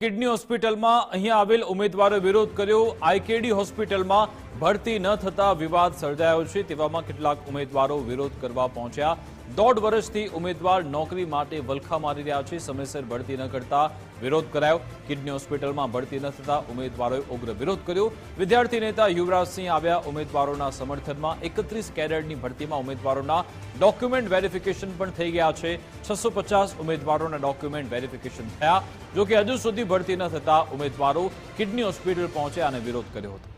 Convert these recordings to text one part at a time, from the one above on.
Kidney હોસ્પિટલમાં અહીં આવેલ ઉમેદવારોએ વિરોધ કર્યો। આઈકેડી હોસ્પિટલમાં ભરતી ન થતા વિવાદ સર્જાયો છે। તેવામાં કેટલાક ઉમેદવારો વિરોધ કરવા પહોંચ્યા। 1.5 વર્ષથી ઉમેદવાર નોકરી માટે વલખા મારી રહ્યા છે। સમયસર ભરતી ન કરતા વિરોધ કરાયો। કિડની હોસ્પિટલમાં ભરતી ન થતા ઉમેદવારોએ ઉગ્ર વિરોધ કર્યો। વિદ્યાર્થી નેતા યુવરાજસિંહ આવ્યા ઉમેદવારોના સમર્થનમાં। 31 કેડરની ભરતીમાં ઉમેદવારોના ડોક્યુમેન્ટ વેરિફિકેશન પણ થઈ ગયા છે। 650 ઉમેદવારોના ડોક્યુમેન્ટ વેરિફિકેશન થયા। જો કે હજુ સુધી ભરતી ન થતા ઉમેદવારો કિડની હોસ્પિટલ પહોંચ્યા અને વિરોધ કર્યો હતો।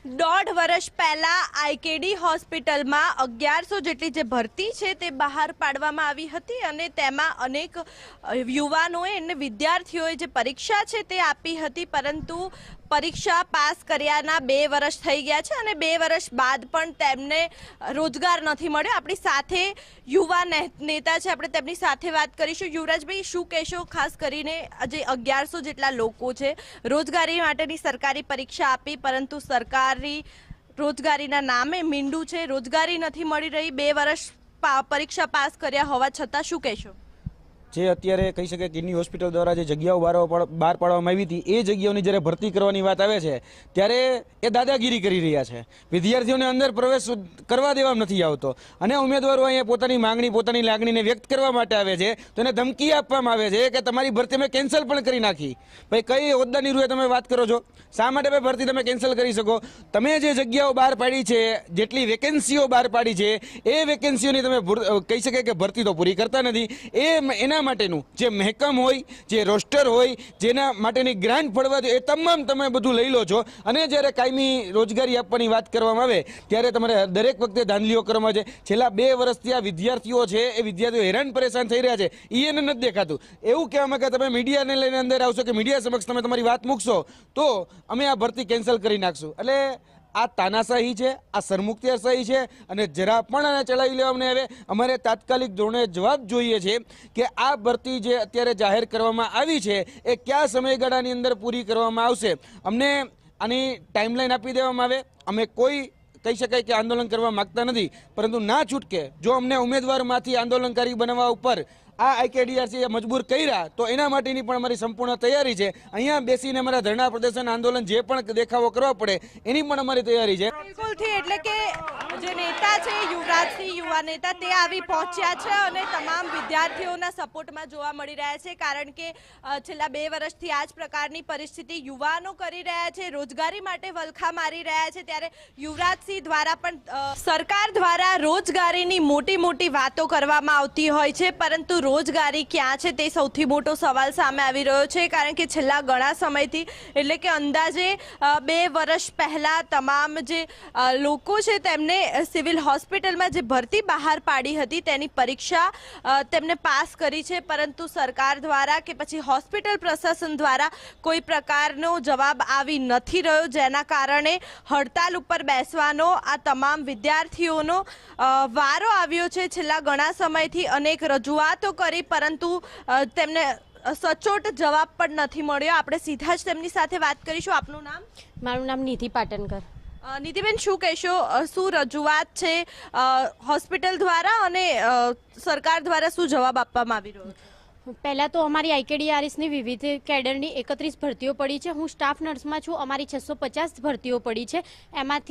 1.5 વર્ષ પહેલા આઈકેડી હોસ્પિટલમાં 1100 જેટલી જે ભરતી છે તે બહાર પાડવામાં આવી હતી અને તેમાં અનેક યુવાનોએ અને વિદ્યાર્થીઓએ જે પરીક્ષા છે તે આપી હતી, પરંતુ પરીક્ષા પાસ કર્યાના 2 વર્ષ થઈ ગયા છે અને 2 વર્ષ બાદ પણ તેમને રોજગાર નથી મળ્યો। આપણી સાથે યુવા નેતા છે, આપણે તેમની સાથે વાત કરીશું। યુવરાજભાઈ, શું કહેશો? ખાસ કરીને જે 1100 જેટલા લોકો છે, રોજગારી માટેની સરકારી પરીક્ષા આપી પરંતુ સરકારી રોજગારીના નામે મીંડું છે, રોજગારી નથી મળી રહી। 2 વર્ષ પરીક્ષા પાસ કર્યા હોવા છતાં શું કહેશો? જે અત્યારે કહી શકાય કિડની હોસ્પિટલ દ્વારા જે જગ્યાઓ બહાર પાડવામાં આવી હતી, એ જગ્યાઓની જ્યારે ભરતી કરવાની વાત આવે છે ત્યારે એ દાદાગીરી કરી રહ્યા છે। વિદ્યાર્થીઓને અંદર પ્રવેશ કરવા દેવામાં નથી આવતો અને ઉમેદવારો અહીંયા પોતાની માંગણી, પોતાની લાગણીને વ્યક્ત કરવા માટે આવે છે તો એને ધમકી આપવામાં આવે છે કે તમારી ભરતી અમે કેન્સલ પણ કરી નાખી। ભાઈ, કઈ હોદ્દાની રૂએ તમે વાત કરો છો? શા માટે ભાઈ ભરતી તમે કેન્સલ કરી શકો? તમે જે જગ્યાઓ બહાર પાડી છે, જેટલી વેકેન્સીઓ બહાર પાડી છે, એ વેકેન્સીઓની તમે કહી શકાય કે ભરતી તો પૂરી કરતા નથી। એના માટેનું જે મહેકમ હોય, જે રોસ્ટર હોય, જેના માટેની ગ્રાન્ટ ફળવા જોઈએ, એ તમામ તમે બધું લઈ લો છો અને જ્યારે કાયમી રોજગારી આપવાની વાત કરવામાં આવે ત્યારે તમારે દરેક વખતે ધાંધલીઓ કરવામાં છે। છેલ્લા 2 વર્ષથી આ વિદ્યાર્થીઓ છે, એ વિદ્યાર્થીઓ હેરાન પરેશાન થઈ રહ્યા છે, એને નથી દેખાતું। એવું કહેવામાં કે તમે મીડિયાને લઈને અંદર આવશો કે મીડિયા સમક્ષ તમે તમારી વાત મૂકશો તો અમે આ ભરતી કેન્સલ કરી નાખશું। એટલે આ તાનાશાહી છે, આ સરમુખત્યારશાહી છે અને જરા પણ આને ચલાવી લેવામાં આવે। અમારે તાત્કાલિક ધોરણે જવાબ જોઈએ છે કે આ ભરતી જે અત્યારે જાહેર કરવામાં આવી છે એ કયા સમયગાળાની અંદર પૂરી કરવામાં આવશે। અમને આની ટાઈમલાઈન આપી દેવામાં આવે। અમે કોઈ કહી શકાય કે આંદોલન કરવા માગતા નથી, પરંતુ ના છૂટકે જો અમને ઉમેદવારમાંથી આંદોલનકારી બનાવવા ઉપર આ આઈકેડીઆરસી મજબૂર કર્યા તો એના માટેની પણ અમારી સંપૂર્ણ તૈયારી છે। અહીંયા બેસીને અમારા ધરણા પ્રદર્શન, આંદોલન જે પણ દેખાવો કરવા પડે એની પણ અમારી તૈયારી છે। બિલકુલથી, એટલે કે જે નેતા છે યુવરાજસિંહ, યુવા નેતા, તે આવી પહોંચ્યા છે અને તમામ વિદ્યાર્થીઓના સપોર્ટમાં જોવા મળી રહ્યા છે, કારણ કે છેલ્લા 2 વર્ષથી આ જ પ્રકારની પરિસ્થિતિ યુવાનો કરી રહ્યા છે, રોજગારી માટે વલખા મારી રહ્યા છે। ત્યારે યુવરાજસિંહ દ્વારા પણ સરકાર દ્વારા રોજગારીની મોટી વાતો કરવામાં આવતી હોય છે, પરંતુ રોજગારી ક્યાં છે તે સૌથી મોટો સવાલ સામે આવી રહ્યો છે, કારણ કે છેલ્લા ઘણા સમયથી, એટલે કે અંદાજે 2 વર્ષ પહેલા તમામ જે લોકો છે તેમને સિવિલ હોસ્પિટલમાં જે ભરતી બહાર પાડી હતી તેની પરીક્ષા તેમને પાસ કરી છે, પરંતુ સરકાર દ્વારા કે પછી હોસ્પિટલ પ્રશાસન દ્વારા કોઈ પ્રકારનો જવાબ આવી નથી રહ્યો, જેના કારણે હડતાલ ઉપર બેસવાનો આ તમામ વિદ્યાર્થીઓનો વારો આવ્યો છે। છેલ્લા ઘણા સમયથી અનેક રજૂઆતો કરી પરંતુ તેમને સચોટ જવાબ પણ નથી મળ્યો। આપણે સીધા જ તેમની સાથે વાત કરીશું। આપનું નામ? મારું નામ નિધિ પાટનકર। નિધિબેન, શું કહેશો? શું રજૂઆત છે હોસ્પિટલ દ્વારા અને સરકાર દ્વારા શું જવાબ આપવામાં આવી રહ્યો છે? પહેલાં તો અમારી આઈકેડીઆરએસની વિવિધ કેડરની 31 ભરતીઓ પડી છે। હું સ્ટાફ નર્સમાં છું। અમારી 650 ભરતીઓ પડી છે, એમાંથી